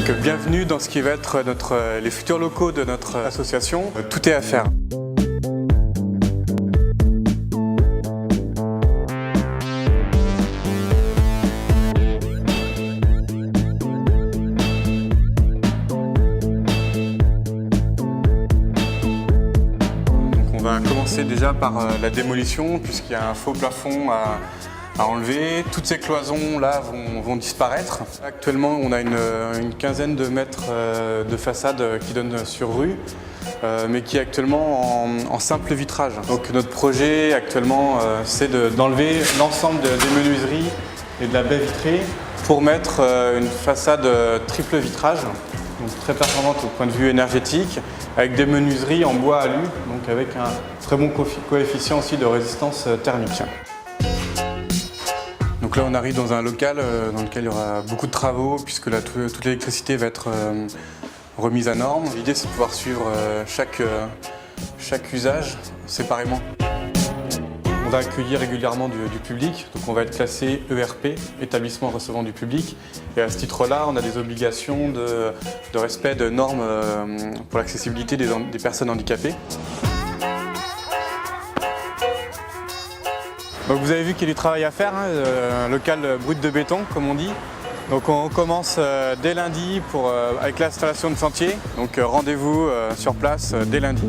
Donc bienvenue dans ce qui va être les futurs locaux de notre association. Tout est à faire. On va commencer déjà par la démolition puisqu'il y a un faux plafond à enlever. Toutes ces cloisons là vont disparaître. Actuellement on a une quinzaine de mètres de façade qui donne sur rue, mais qui est actuellement en simple vitrage. Donc notre projet actuellement c'est d'enlever l'ensemble des menuiseries et de la baie vitrée pour mettre une façade triple vitrage, donc très performante au point de vue énergétique, avec des menuiseries en bois alu, donc avec un très bon coefficient aussi de résistance thermique. Donc là on arrive dans un local dans lequel il y aura beaucoup de travaux puisque là toute l'électricité va être remise à norme. L'idée c'est de pouvoir suivre chaque usage séparément. On va accueillir régulièrement du public, donc on va être classé ERP, établissement recevant du public. Et à ce titre-là, on a des obligations de respect de normes pour l'accessibilité des personnes handicapées. Donc vous avez vu qu'il y a du travail à faire, un local brut de béton comme on dit. Donc on commence dès lundi avec l'installation de chantier, donc rendez-vous sur place dès lundi.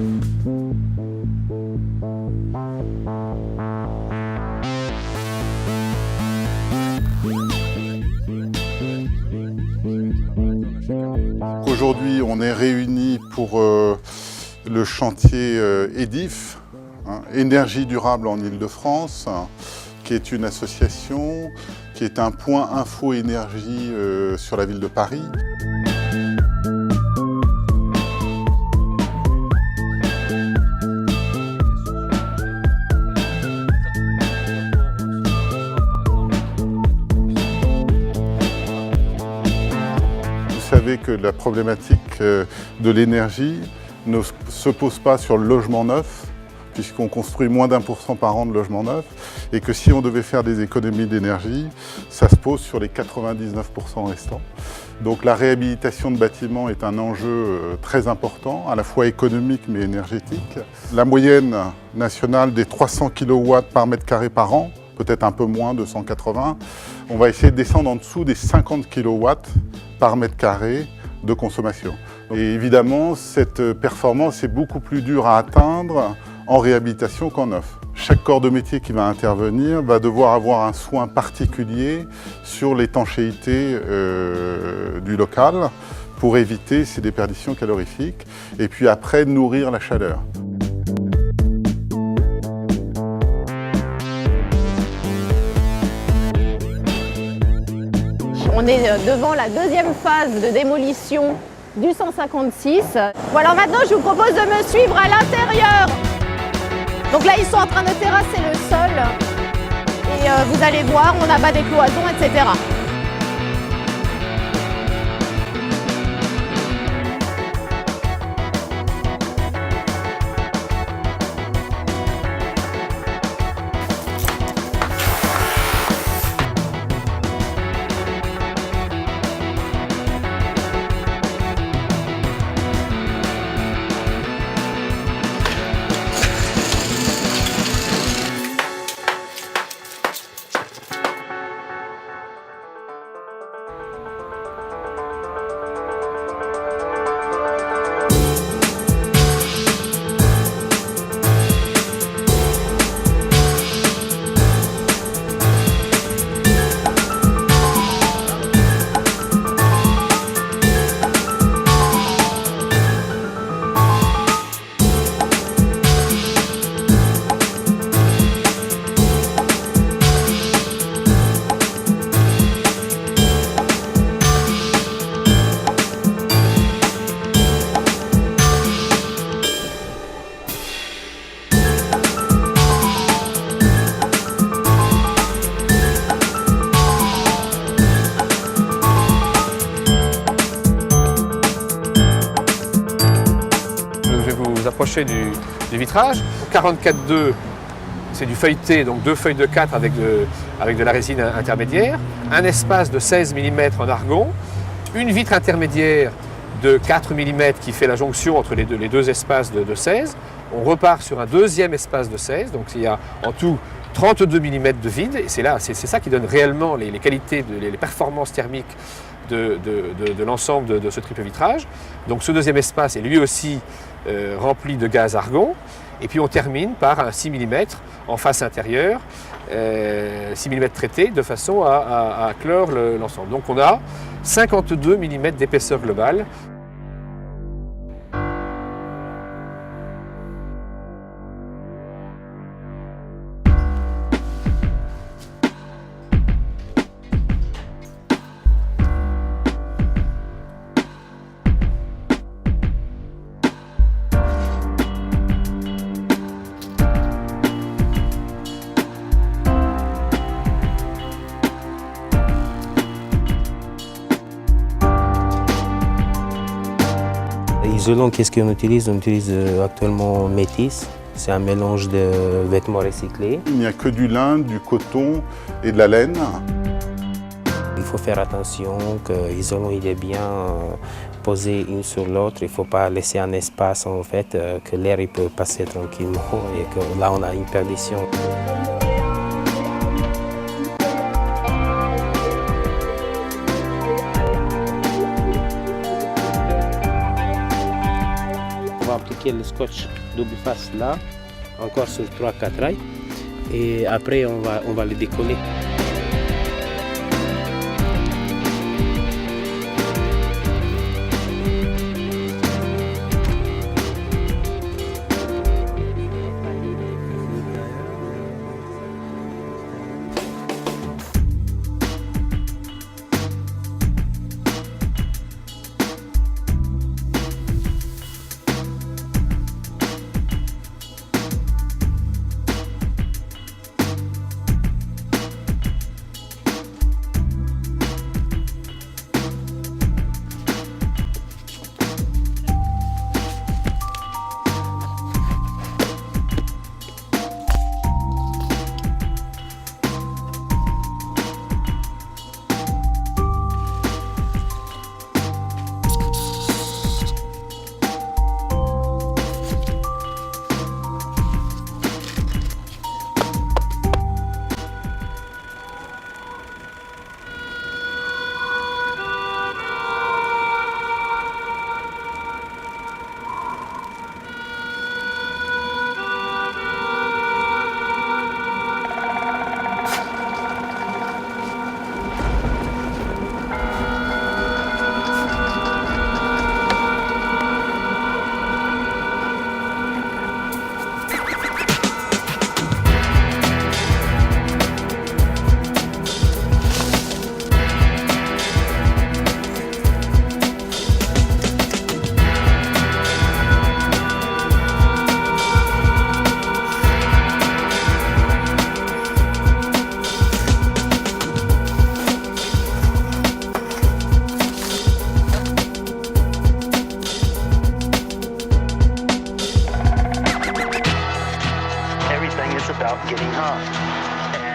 Aujourd'hui, on est réunis pour le chantier EDIF, Énergie durable en Île-de-France, qui est une association, qui est un point info énergie sur la ville de Paris. Vous savez que la problématique de l'énergie ne se pose pas sur le logement neuf, puisqu'on construit moins d'1% par an de logements neufs, et que si on devait faire des économies d'énergie, ça se pose sur les 99% restants. Donc la réhabilitation de bâtiments est un enjeu très important, à la fois économique mais énergétique. La moyenne nationale des 300 kW par mètre carré par an, peut-être un peu moins de 180, on va essayer de descendre en dessous des 50 kW par mètre carré de consommation. Et évidemment, cette performance est beaucoup plus dure à atteindre en réhabilitation qu'en neuf. Chaque corps de métier qui va intervenir va devoir avoir un soin particulier sur l'étanchéité du local pour éviter ces déperditions calorifiques et puis après nourrir la chaleur. On est devant la deuxième phase de démolition du 156. Bon, alors maintenant, je vous propose de me suivre à l'intérieur. Donc là, ils sont en train de terrasser le sol. Et vous allez voir, on abat des cloisons, etc. approcher du vitrage. 44,2, c'est du feuilleté, donc 2 feuilles de 4 avec de la résine intermédiaire. Un espace de 16 mm en argon. une vitre intermédiaire de 4 mm qui fait la jonction entre les deux espaces de 16. On repart sur un deuxième espace de 16, donc il y a en tout 32 mm de vide, et c'est ça qui donne réellement les qualités, les performances thermiques de l'ensemble de ce triple vitrage. Donc ce deuxième espace est lui aussi rempli de gaz argon, et puis on termine par un 6 mm en face intérieure, 6 mm traité, de façon à clore l'ensemble. Donc on a 52 mm d'épaisseur globale. Isolant, qu'est-ce qu'on utilise? On utilise actuellement Métis. C'est un mélange de vêtements recyclés. Il n'y a que du lin, du coton et de la laine. Il faut faire attention que l'isolant il est bien posé une sur l'autre. Il ne faut pas laisser un espace en fait, que l'air peut passer tranquillement et que là on a une perdition. On va appliquer le scotch double face là, encore sur 3-4 rails, et après on va le décoller.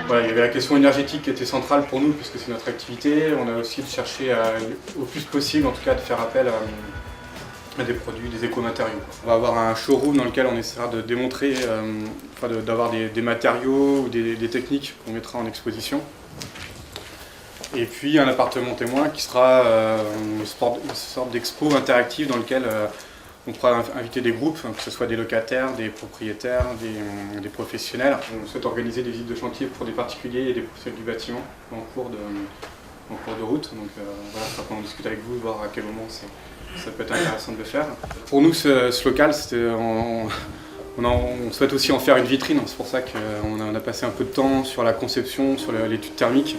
Voilà, il y avait la question énergétique qui était centrale pour nous puisque c'est notre activité. On a aussi cherché au plus possible, en tout cas, de faire appel à des produits, des écomatériaux. On va avoir un showroom dans lequel on essaiera de démontrer, d'avoir des matériaux ou des techniques qu'on mettra en exposition. Et puis un appartement témoin qui sera une sorte d'expo interactive dans lequel on pourra inviter des groupes, que ce soit des locataires, des propriétaires, des professionnels. On souhaite organiser des visites de chantier pour des particuliers et des professionnels du bâtiment en cours de route. Donc voilà, il faudra qu'on discute avec vous, voir à quel moment ça peut être intéressant de le faire. Pour nous, ce local, on souhaite aussi en faire une vitrine. C'est pour ça qu'on a passé un peu de temps sur la conception, sur l'étude thermique.